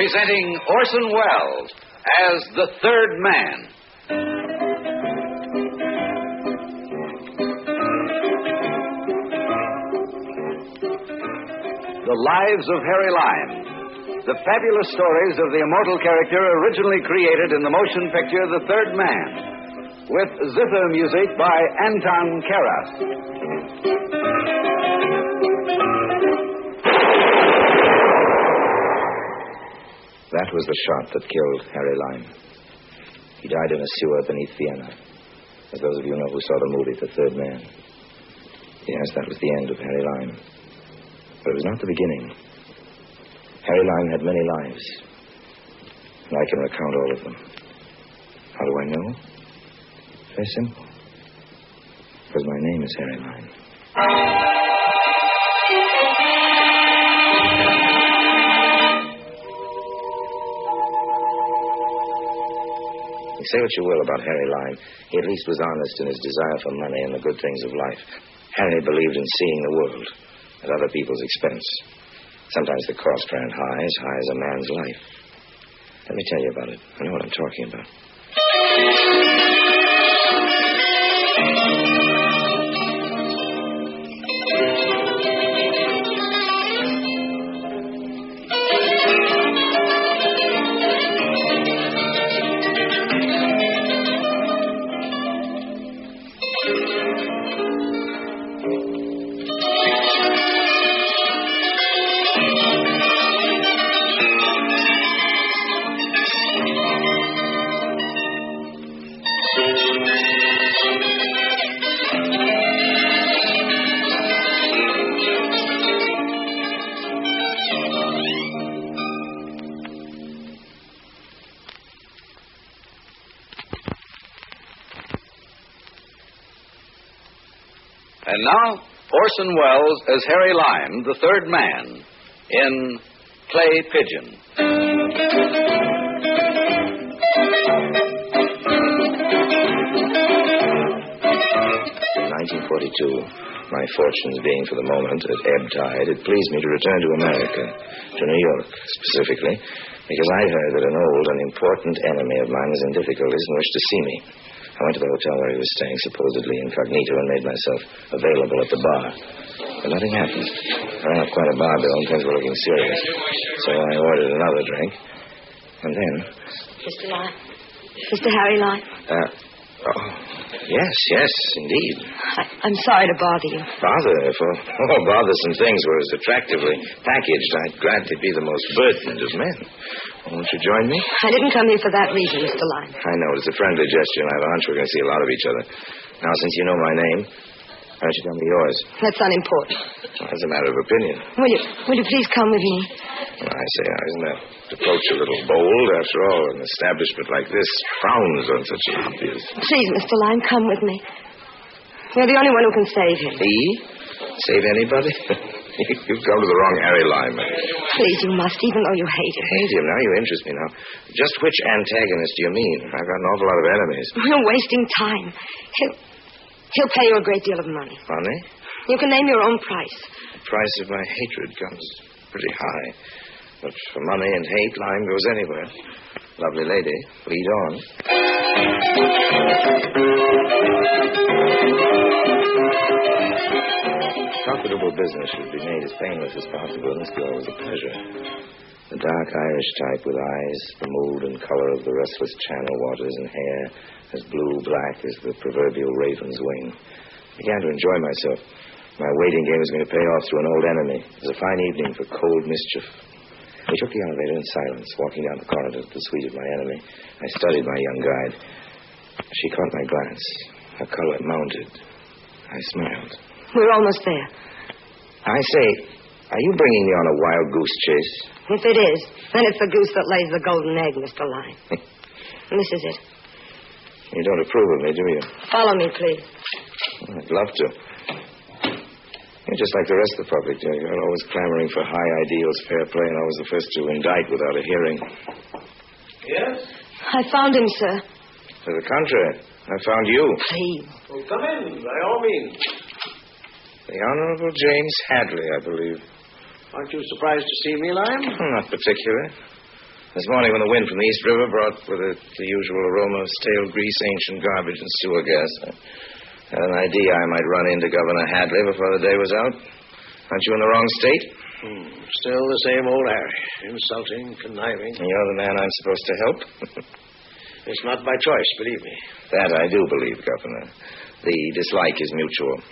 presenting Orson Welles as the Third Man. The Lives of Harry Lime. The fabulous stories of the immortal character originally created in the motion picture The Third Man, with zither music by Anton Karas. That was the shot that killed Harry Lime. He died in a sewer beneath Vienna. As those of you know who saw the movie The Third Man. Yes, that was the end of Harry Lime. But it was not the beginning. Harry Lime had many lives. And I can recount all of them. How do I know? Very simple. Because my name is Harry Lime. Say what you will about Harry Lime, he at least was honest in his desire for money and the good things of life. Harry believed in seeing the world at other people's expense. Sometimes the cost ran high as a man's life. Let me tell you about it. I know what I'm talking about. And now, Orson Welles as Harry Lime, the Third Man, in Clay Pigeon. 1942, my fortunes being for the moment at ebb tide, it pleased me to return to America, to New York specifically, because I heard that an old and important enemy of mine was in difficulties and wished to see me. I went to the hotel where he was staying, supposedly incognito, and made myself available at the bar. But nothing happened. I ran up quite a bar bill, and things were looking serious. So I ordered another drink. And then... Mr. Lime? Mr. Harry Lime? Yes, indeed. I'm sorry to bother you. Bother? For bothersome things were as attractively packaged, I'd gladly be the most burdened of men. Won't you join me? I didn't come here for that reason, Mr. Lime. I know. It's a friendly gesture, and I have a hunch we're going to see a lot of each other. Now, since you know my name, why don't you tell me yours? That's unimportant. Well, that's a matter of opinion. Will you please come with me? Well, I say, isn't that approach a little bold? After all, an establishment like this frowns on such an obvious... Please, Mr. Lime, come with me. You're the only one who can save him. Me? Save anybody? You've come to the wrong Harry Lime. Please, you must, even though you hate him. Hate him? Now you interest me now. Just which antagonist do you mean? I've got an awful lot of enemies. You're wasting time. He'll pay you a great deal of money. Money? You can name your own price. The price of my hatred comes pretty high. But for money and hate, Lime goes anywhere. Lovely lady, lead on. Profitable business should be made as painless as possible, and this girl was a pleasure. The dark Irish type with eyes, the mood and color of the restless channel waters, and hair as blue-black as the proverbial raven's wing. I began to enjoy myself. My waiting game was going to pay off through an old enemy. It was a fine evening for cold mischief. We took the elevator in silence, walking down the corridor to the suite of my enemy. I studied my young guide. She caught my glance. Her color mounted. I smiled. We're almost there. I say, are you bringing me on a wild goose chase? If it is, then it's the goose that lays the golden egg, Mr. Lime. And this is it. You don't approve of me, do you? Follow me, please. I'd love to. You're just like the rest of the public, dear. You're always clamoring for high ideals, fair play, and always the first to indict without a hearing. Yes? I found him, sir. To the contrary, I found you. Please. Well, come in, by all means. The Honorable James Hadley, I believe. Aren't you surprised to see me, Lime? Not particularly. This morning when the wind from the East River brought with it the usual aroma of stale grease, ancient garbage, and sewer gas, I had an idea I might run into Governor Hadley before the day was out. Aren't you in the wrong state? Still the same old Harry. Insulting, conniving. And you're the man I'm supposed to help? It's not by choice, believe me. That I do believe, Governor. The dislike is mutual.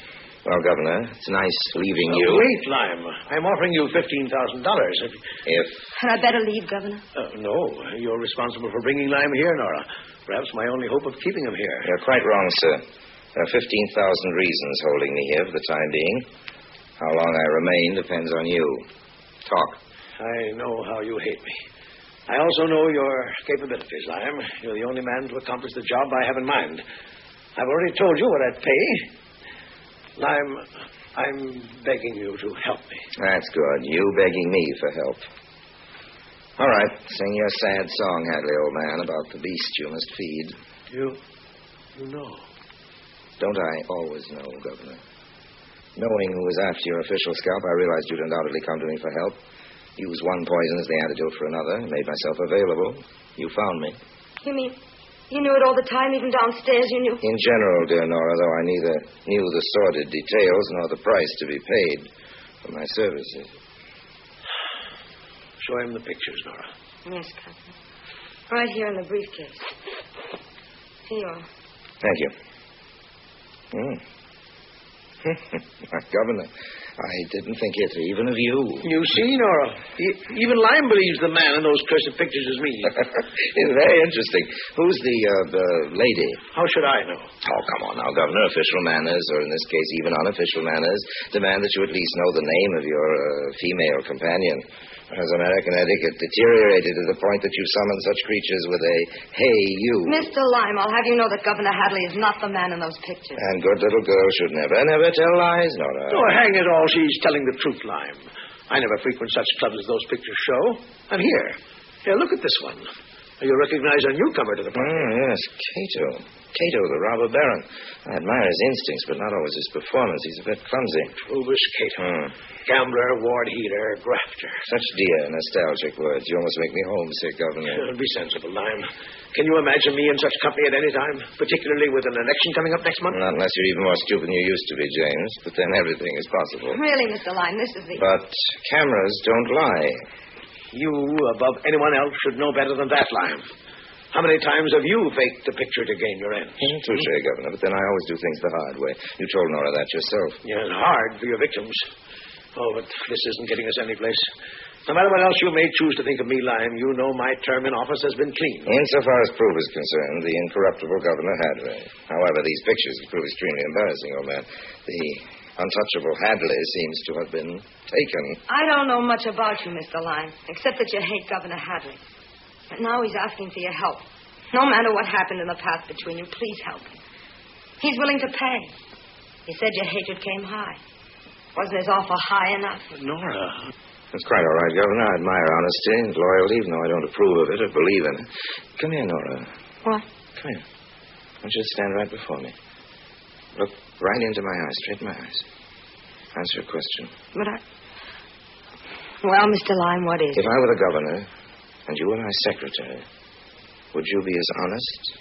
Well, Governor, it's nice leaving you. Wait, Lime. I'm offering you $15,000. If? Had I better leave, Governor? No. You're responsible for bringing Lime here, Nora. Perhaps my only hope of keeping him here. You're quite wrong, sir. There are 15,000 reasons holding me here for the time being. How long I remain depends on you. Talk. I know how you hate me. I also know your capabilities, Lime. You're the only man to accomplish the job I have in mind. I've already told you what I'd pay. Lime, I'm begging you to help me. That's good. You begging me for help. All right. Sing your sad song, Hadley, old man, about the beast you must feed. You know. Don't I always know, Governor? Knowing who was after your official scalp, I realized you'd undoubtedly come to me for help. Used one poison as the antidote for another, made myself available. You found me. You mean you knew it all the time, even downstairs you knew? In general, dear Nora, though I neither knew the sordid details nor the price to be paid for my services. Show him the pictures, Nora. Yes, Captain. Right here in the briefcase. Here you are. Thank you. Governor, I didn't think it even of you. You see, Nora, even Lime believes the man in those cursed pictures is me. It's very interesting. Who's the lady? How should I know? Oh, come on now, Governor. Official manners, or in this case, even unofficial manners, demand that you at least know the name of your female companion. Has American etiquette deteriorated to the point that you summon such creatures with a, hey, you? Mr. Lime, I'll have you know that Governor Hadley is not the man in those pictures. And good little girls should never tell lies, Nora. Oh, hang it all, she's telling the truth, Lime. I never frequent such clubs as those pictures show. And here, look at this one. You recognize a newcomer to the party. Yes, Cato. Cato, the robber baron. I admire his instincts, but not always his performance. He's a bit clumsy. Rubus Cato. Gambler, ward heater, grafter. Such dear, nostalgic words. You almost make me homesick, Governor. Be sensible, Lime. Can you imagine me in such company at any time? Particularly with an election coming up next month? Not unless you're even more stupid than you used to be, James. But then everything is possible. Really, Mr. Lime, this is the... But cameras don't lie. You, above anyone else, should know better than that, Lime. How many times have you faked the picture to gain your ends? Touché, Governor, but then I always do things the hard way. You told Nora that yourself. Yeah, it's hard for your victims. Oh, but this isn't getting us any place. No matter what else you may choose to think of me, Lime, you know my term in office has been clean. Insofar as proof is concerned, the incorruptible Governor Hadley. However, these pictures prove extremely embarrassing, old man. The untouchable Hadley seems to have been taken. I don't know much about you, Mr. Lime, except that you hate Governor Hadley. But now he's asking for your help. No matter what happened in the past between you, please help him. He's willing to pay. He said your hatred came high. Wasn't his offer high enough? Nora. That's quite all right, Governor. I admire honesty and loyalty, even though I don't approve of it or believe in it. Come here, Nora. What? Come here. I want you to stand right before me. Look right into my eyes, straight in my eyes. Answer a question. But Well, Mr. Lime, what is it? If I were the governor and you were my secretary, would you be as honest,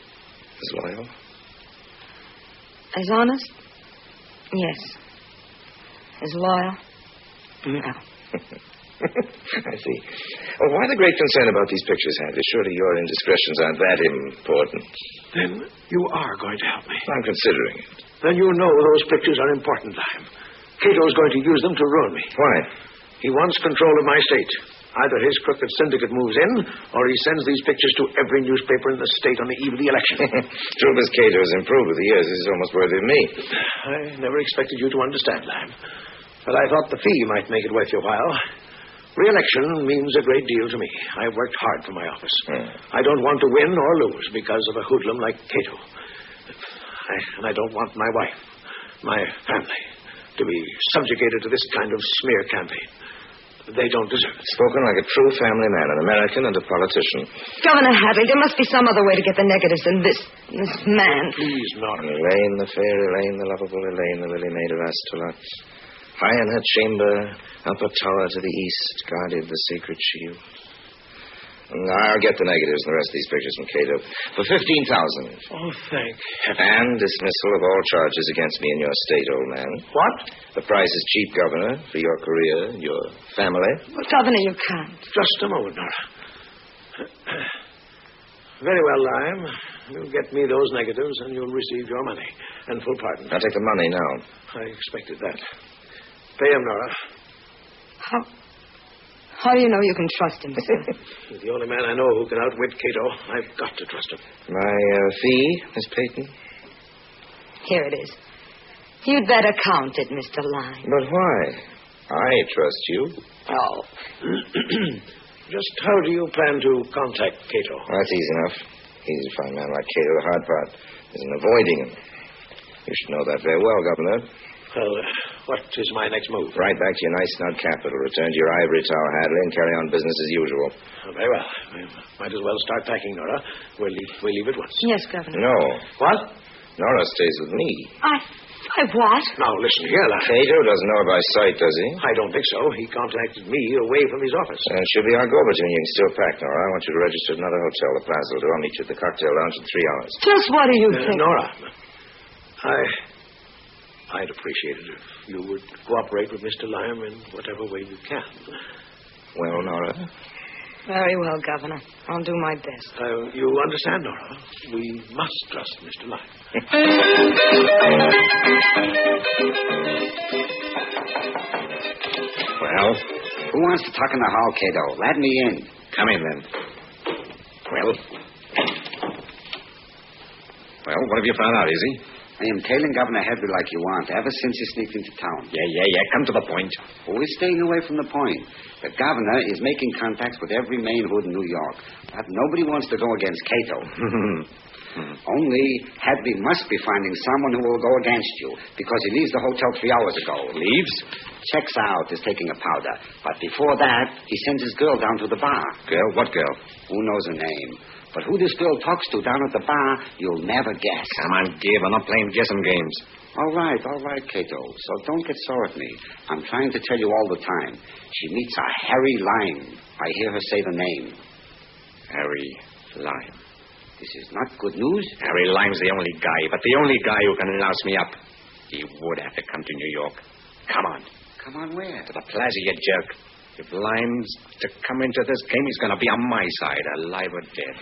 as loyal? As honest? Yes. As loyal? No. I see. Well, why the great concern about these pictures, Hadley? Surely your indiscretions aren't that important. Then you are going to help me. I'm considering it. Then you know those pictures are important, Lime. Cato's going to use them to ruin me. Why? He wants control of my state. Either his crooked syndicate moves in, or he sends these pictures to every newspaper in the state on the eve of the election. True as Cato has improved with the years, this is almost worthy of me. I never expected you to understand, Lime. But I thought the fee might make it worth your while. Re-election means a great deal to me. I've worked hard for my office. I don't want to win or lose because of a hoodlum like Cato. And I don't want my wife, my family, to be subjugated to this kind of smear campaign. They don't deserve it. Spoken like a true family man, an American and a politician. Governor Hadley, there must be some other way to get the negatives than this man. Please, not. Elaine, the fair Elaine, the lovable Elaine, the lily maid of Astolat. High in her chamber, up a tower to the east, guarded the sacred shield. I'll get the negatives and the rest of these pictures from Cato for $15,000. Oh, thank heaven. And dismissal of all charges against me in your state, old man. What? The price is cheap, Governor, for your career, your family. Well, Governor, you can't. Just a moment, Nora. Very well, Lime. You get me those negatives and you'll receive your money and full pardon. I'll take the money now. I expected that. Pay him, Nora. How do you know you can trust him, sir? He's the only man I know who can outwit Cato. I've got to trust him. My fee, Miss Peyton? Here it is. You'd better count it, Mr. Lime. But why? I trust you. Oh. Just how do you plan to contact Cato? That's easy enough. Easy to find a man like Cato. The hard part is in avoiding him. You should know that very well, Governor. Well, what is my next move? Right back to your nice snug capital. Return to your ivory tower, Hadley, and carry on business as usual. Oh, very well. We might as well start packing, Nora. We'll leave at once. Yes, Governor. No. What? Nora stays with me. I what? Now, listen here, lad. Cato doesn't know her by sight, does he? I don't think so. He contacted me away from his office. And she'll be our go-between. You can still pack, Nora. I want you to register at another hotel, the Plaza will do. I'll meet you at the cocktail lounge in 3 hours. Just what do you think? Nora, I'd appreciate it if you would cooperate with Mr. Lime in whatever way you can. Well, Nora? Very well, Governor. I'll do my best. You understand, Nora? We must trust Mr. Lime. Well, who wants to talk in the hall, Cato? Let me in. Come in, then. Well, what have you found out, Izzy? I am tailing Governor Hadley like you want, ever since he sneaked into town. Yeah. Come to the point. Well, we're staying away from the point. The governor is making contacts with every main hood in New York. But nobody wants to go against Cato. Only Hadley must be finding someone who will go against you, because he leaves the hotel 3 hours ago. Leaves? Checks out, is taking a powder. But before that, he sends his girl down to the bar. Girl? What girl? Who knows her name? But who this girl talks to down at the bar, you'll never guess. Come on, Gabe. I'm not playing guessing games. All right, Cato. So don't get sore at me. I'm trying to tell you all the time. She meets a Harry Lime. I hear her say the name. Harry Lime. This is not good news. Harry Lime's the only guy, but the only guy who can louse me up. He would have to come to New York. Come on. Come on where? To the Plaza, you jerk. If Lime's to come into this game, he's going to be on my side, alive or dead.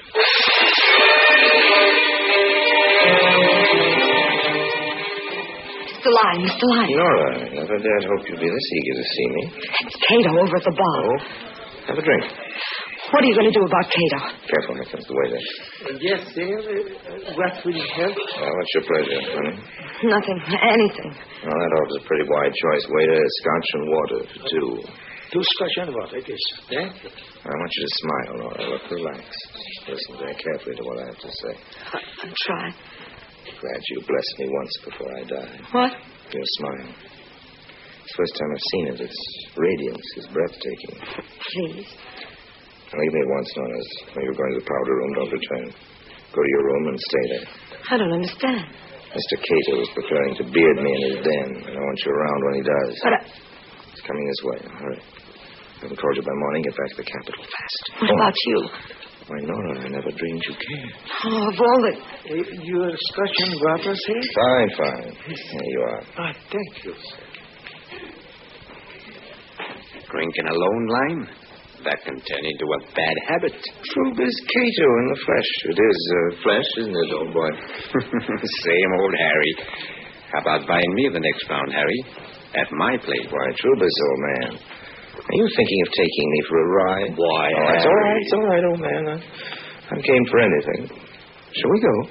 Mr. Lime. Nora, I never dared hope you'd be this eager to see me. It's Cato over at the bar. Oh? Have a drink. What are you going to do about Cato? Careful, here comes the waiter. Yes, dear. What will you have? Well, what's your pleasure, honey? Nothing. Anything. Well, that offers a pretty wide choice, waiter. Scotch and water for 2. 2 Scotch and water, it is. Yeah? I want you to smile, Nora. Look relaxed. Listen very carefully to what I have to say. I'll try. Glad you blessed me once before I die. What? Your smile. It's the first time I've seen it. Its radiance is breathtaking. Please. Leave me once, Nora. When you're going to the powder room, don't return. Go to your room and stay there. I don't understand. Mr. Cato is preparing to beard me in his den, and I want you around when he does. But He's coming this way. Hurry. I haven't called you by morning. Get back to the capital fast. What about you? Why, Nora, I never dreamed you cared. Oh, of all the... Your Scotch and water, sir? Fine. Here you are. Thank you, sir. Drinking alone, Lime? That can turn into a bad habit. True is Cato in the flesh. It is flesh, isn't it, old boy? Same old Harry. How about buying me the next round, Harry? At my place. Why, Truba's old man. Are you thinking of taking me for a ride? Why, It's all right, old man. I'm game for anything. Shall we go?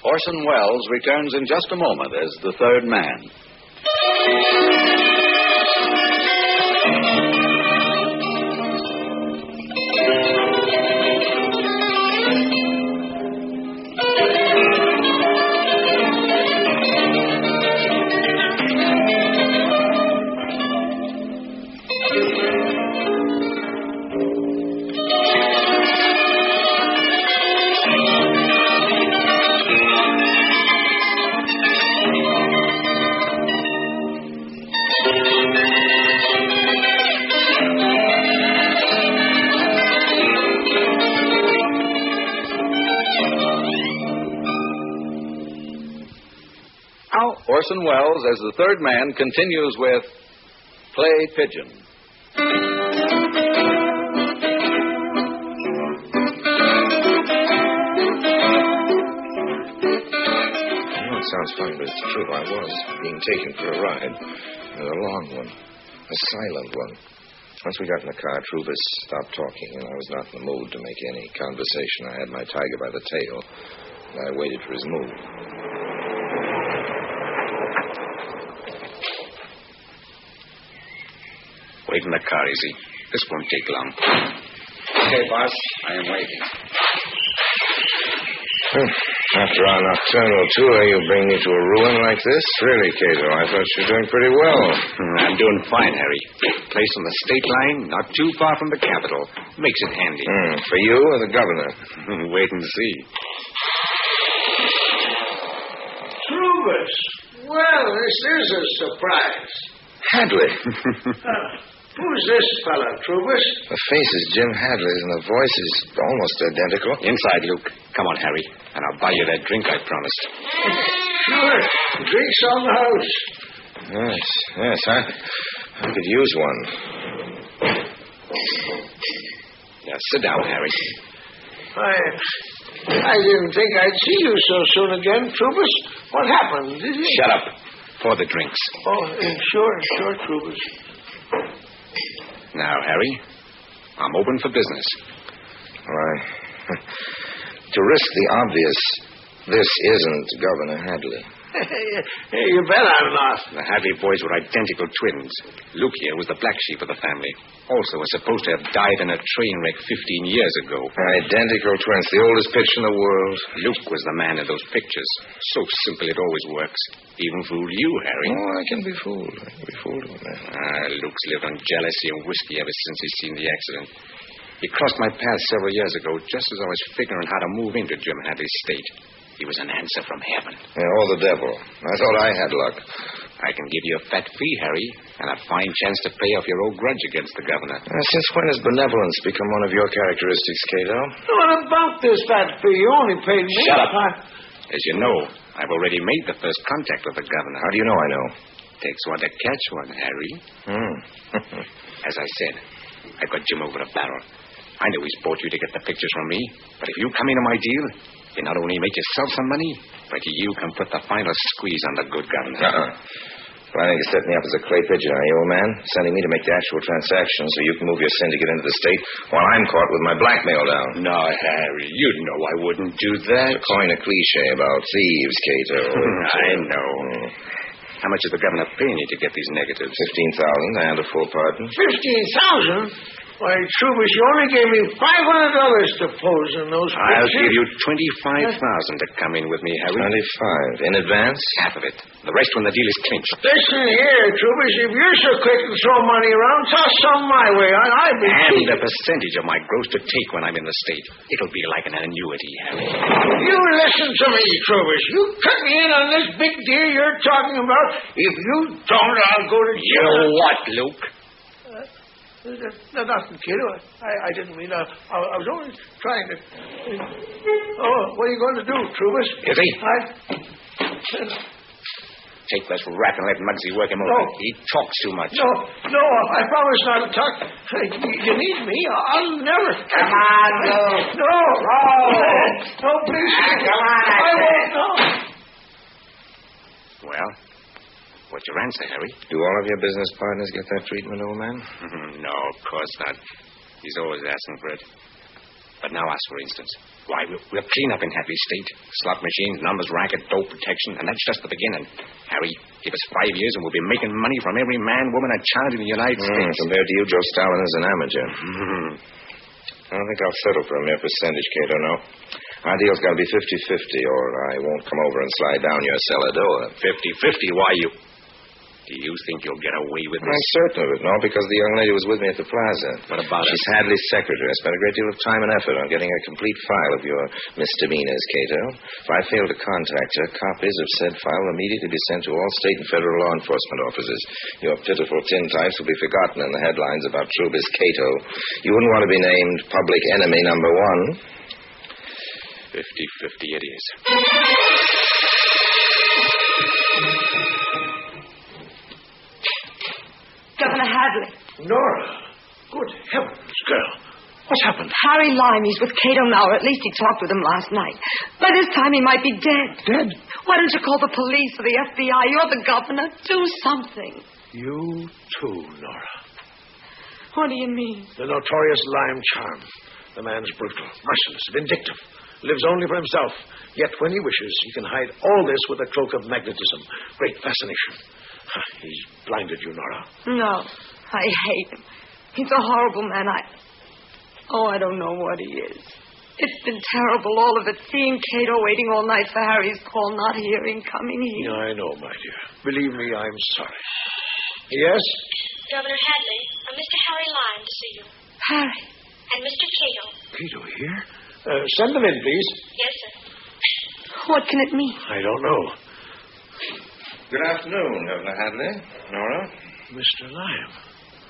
Orson Welles returns in just a moment as the third man. Orson Welles as the third man continues with Play Pigeon. It sounds funny, but it's true. I was being taken for a ride. And a long one. A silent one. Once we got in the car, Trubus stopped talking, and I was not in the mood to make any conversation. I had my tiger by the tail, and I waited for his move. Wait in the car, Easy. This won't take long. Okay, boss. I am waiting. After our nocturnal tour, you bring me to a ruin like this? Really, Cato, I thought you were doing pretty well. I'm doing fine, Harry. Place on the state line, not too far from the capital. Makes it handy. For you or the governor? Wait and see. Trubus. Well, this is a surprise. Hadley. Who's this fella, Trubus? The face is Jim Hadley's, and the voice is almost identical. Inside, Luke. Come on, Harry, and I'll buy you that drink I promised. Sure. Drinks on the house. Yes, I could use one. Now, sit down, Harry. I didn't think I'd see you so soon again, Trubus. What happened? Did you... Shut up. Pour the drinks. Oh, sure, Trubus. Now, Harry, I'm open for business. All right. To risk the obvious, this isn't Governor Hadley. Hey, you bet I'm not. The Hadley boys were identical twins. Luke here was the black sheep of the family. Also was supposed to have died in a train wreck 15 years ago. Identical twins, the oldest picture in the world. Luke was the man in those pictures. So simple it always works. Even fooled you, Harry. Oh, I can be fooled. Luke's lived on jealousy and whiskey ever since he's seen the accident. He crossed my path several years ago, just as I was figuring how to move into Jim Hadley's state. He was an answer from heaven. Yeah, or the devil. I thought I had luck. I can give you a fat fee, Harry, and a fine chance to pay off your old grudge against the governor. Since when has benevolence become one of your characteristics, Cato? What about this fat fee? You only paid me. Shut up. As you know, I've already made the first contact with the governor. How do you know I know? Takes one to catch one, Harry. As I said, I've got Jim over a barrel. I know he's bought you to get the pictures from me, but if you come into my deal, you not only make yourself some money, but you can put the final squeeze on the good governor. Planning to set me up as a clay pigeon, are you, old man? Sending me to make the actual transaction so you can move your syndicate into the state while I'm caught with my blackmail down. No, Harry, you know I wouldn't do that. To coin a cliche about thieves, Cato. I know. How much is the governor paying you to get these negatives? $15,000 and a full pardon. $15,000? Why, Trubus, you only gave me $500 to pose in those pictures. I'll give you $25,000 to come in with me, Harry. 25 in advance? Half of it. The rest when the deal is clinched. Listen here, Trubus, if you're so quick to throw money around, toss some my way. I'd be And cheap. a percentage of my gross to take when I'm in the state. It'll be like an annuity, Harry. You listen to me, Trubus. You cut me in on this big deal you're talking about. If you don't, I'll go to You jail. what, Luke? No, nothing, kid. I didn't mean I was only trying to... Oh, what are you going to do, Trubus? Is he? Take this rat and let Muggsy work him over. No. He talks too much. No, I promise not to talk. You need me. I'll never... Come on, Luke. No. No, please. Come on, I won't. No. Well, what's your answer, Harry? Do all of your business partners get that treatment, old man? No, of course not. He's always asking for it. But now ask, for instance. Why, we'll clean up in Hadley State. Slot machines, numbers, racket, dope protection, and that's just the beginning. Harry, give us 5 years and we'll be making money from every man, woman, and child in the United States. Compared to you, Joe Stalin is an amateur. I don't think I'll settle for a mere percentage, Cato, no. Our deal's got to be 50-50, or I won't come over and slide down your cellar door. 50-50, why you... Do you think you'll get away with this? I'm certain of it, no, because the young lady was with me at the plaza. What about her? She's Hadley's secretary. I spent a great deal of time and effort on getting a complete file of your misdemeanors, Cato. If I fail to contact her, copies of said file will immediately be sent to all state and federal law enforcement officers. Your pitiful tintypes will be forgotten in the headlines about Trubus Cato. You wouldn't want to be named public enemy number 1. 50-50 it is. Governor Hadley. Nora. Good heavens, girl. What's happened? Harry Lime. He's with Cato now, or at least he talked with him last night. By this time, he might be dead. Dead? Why don't you call the police or the FBI? You're the governor. Do something. You too, Nora. What do you mean? The notorious Lime Charm. The man's brutal, merciless, vindictive. Lives only for himself. Yet when he wishes, he can hide all this with a cloak of magnetism. Great fascination. He's blinded you, Nora. No. I hate him. He's a horrible man. I don't know what he is. It's been terrible, all of it. Seeing Cato waiting all night for Harry's call, not hearing, coming here. I know, my dear. Believe me, I'm sorry. Yes? Governor Hadley, Mr. Harry Lime to see you. Harry. And Mr. Cato. Cato here? Send them in, please. Yes, sir. What can it mean? I don't know. Good afternoon, Governor Hadley. Nora? Mr. Lime.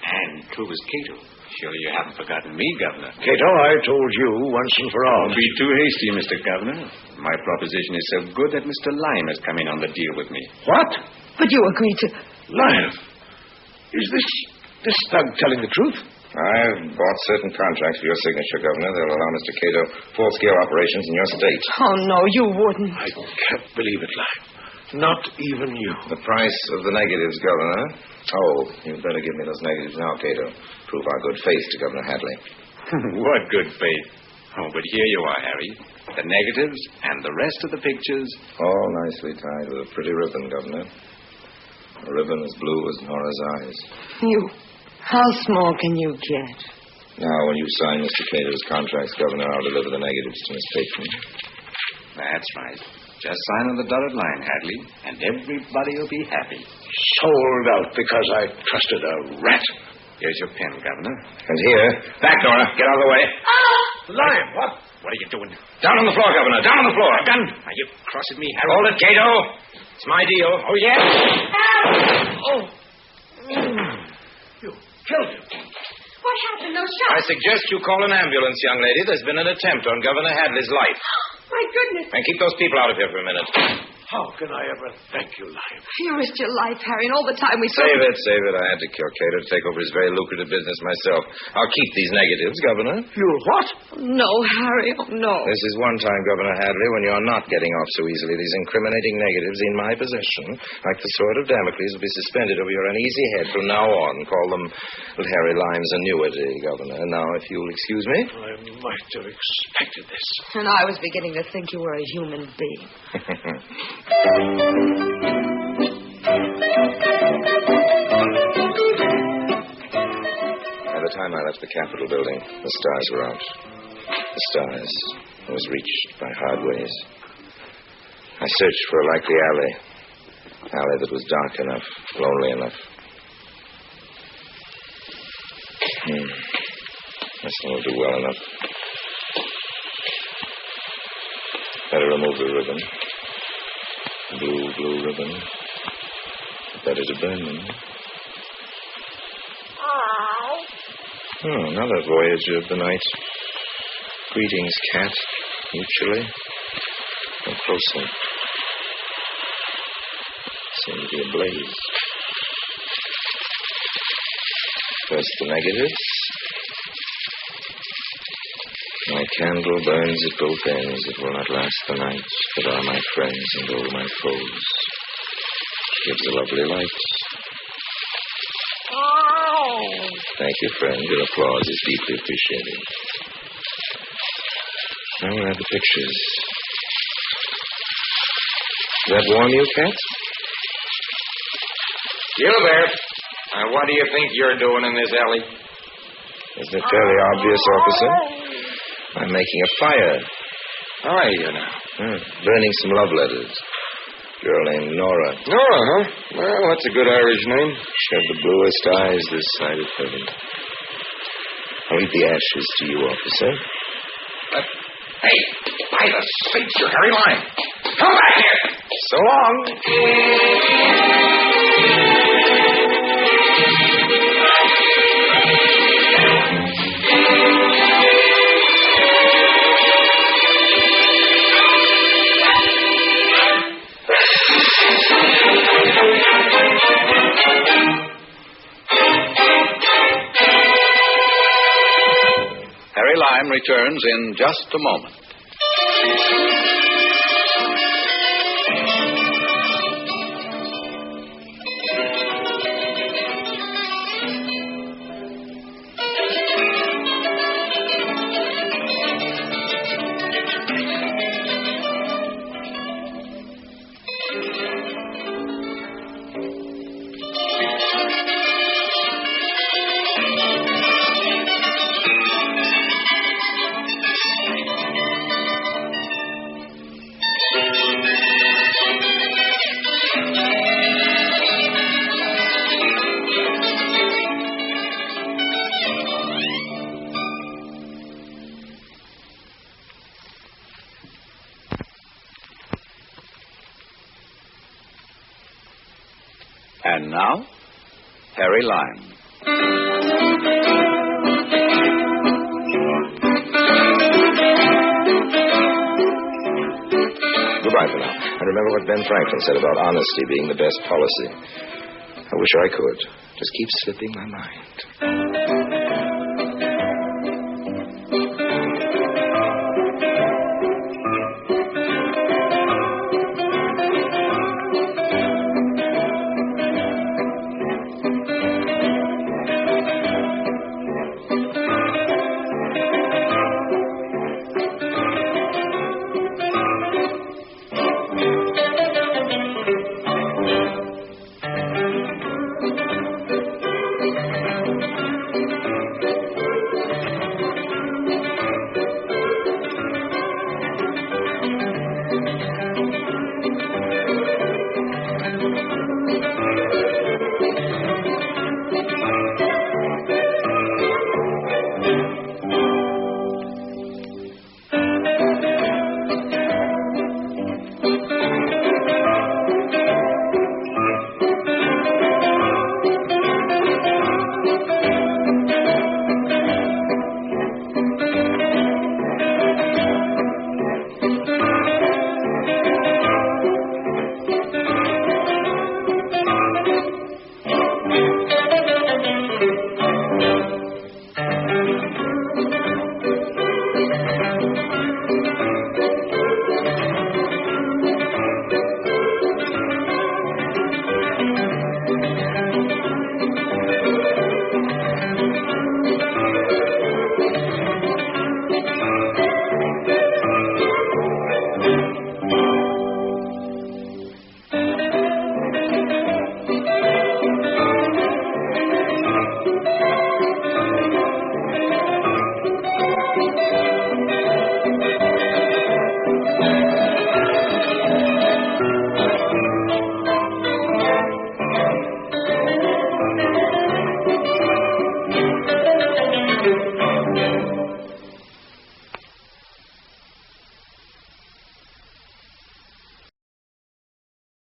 And true as Cato. Surely you haven't forgotten me, Governor. Cato, I told you once and for all. Don't be too hasty, Mr. Governor. My proposition is so good that Mr. Lime has come in on the deal with me. What? But you agreed to... Lime. Is this thug telling the truth? I've bought certain contracts for your signature, Governor. They'll allow Mr. Cato full-scale operations in your state. Oh, no, you wouldn't. I can't believe it, Lime. Not even you. The price of the negatives, Governor. Oh, you'd better give me those negatives now, Cato. Prove our good faith to Governor Hadley. What good faith. Oh, but here you are, Harry. The negatives and the rest of the pictures. All nicely tied with a pretty ribbon, Governor. A ribbon as blue as Nora's eyes. How small can you get? Now, when you sign Mr. Cato's contracts, Governor, I'll deliver the negatives to Miss Peyton. That's right. Just sign on the dotted line, Hadley, and everybody will be happy. Sold out because I trusted a rat. Here's your pen, Governor. And here. Back, Nora. Get out of the way. Lime, what? What are you doing? Down on the floor, Governor. Down on the floor. Gun! Are you crossing me, Harry? Hold it, Cato. It's my deal. Oh, yeah? Oh. You killed him. What happened? No shot. I suggest you call an ambulance, young lady. There's been an attempt on Governor Hadley's life. My goodness. And keep those people out of here for a minute. How can I ever thank you, Lime? You risked your life, Harry, and all the time we Save it. I had to kill Cato to take over his very lucrative business myself. I'll keep these negatives, Governor. You'll what? No, Harry, oh, no. This is one time, Governor Hadley, when you're not getting off so easily. These incriminating negatives in my possession, like the sword of Damocles, will be suspended over your uneasy head from now on. Call them Harry Lime's annuity, Governor. Now, if you'll excuse me. I might have expected this. And I was beginning to think you were a human being. By the time I left the Capitol building, the stars were out. The stars. I was reached by hard ways. I searched for a likely alley that was dark enough, lonely enough. This will do well enough. Better remove the ribbon. Blue ribbon. Better to burn them. Oh, another voyager of the night. Greetings, cat. Mutually. Come closer. Seem to be ablaze. First the negatives. My candle burns at both ends. It will not last the night, but are my friends and all my foes. Gives a lovely light. Oh. Thank you, friend. Your applause is deeply appreciated. Now we'll have the pictures. Does that warm you, cat? You there. What do you think you're doing in this alley? Isn't it fairly obvious, officer? I'm making a fire. Are you now? Burning some love letters. Girl named Nora. Nora, huh? Well, that's a good Irish name. She had the bluest eyes this side of heaven. I'll leave the ashes to you, officer. Hey, by the saints, you're Harry Lime. Come back here. So long. Lime returns in just a moment. And now, Harry Lime. Goodbye for now. And remember what Ben Franklin said about honesty being the best policy. I wish I could. Just keep slipping my mind.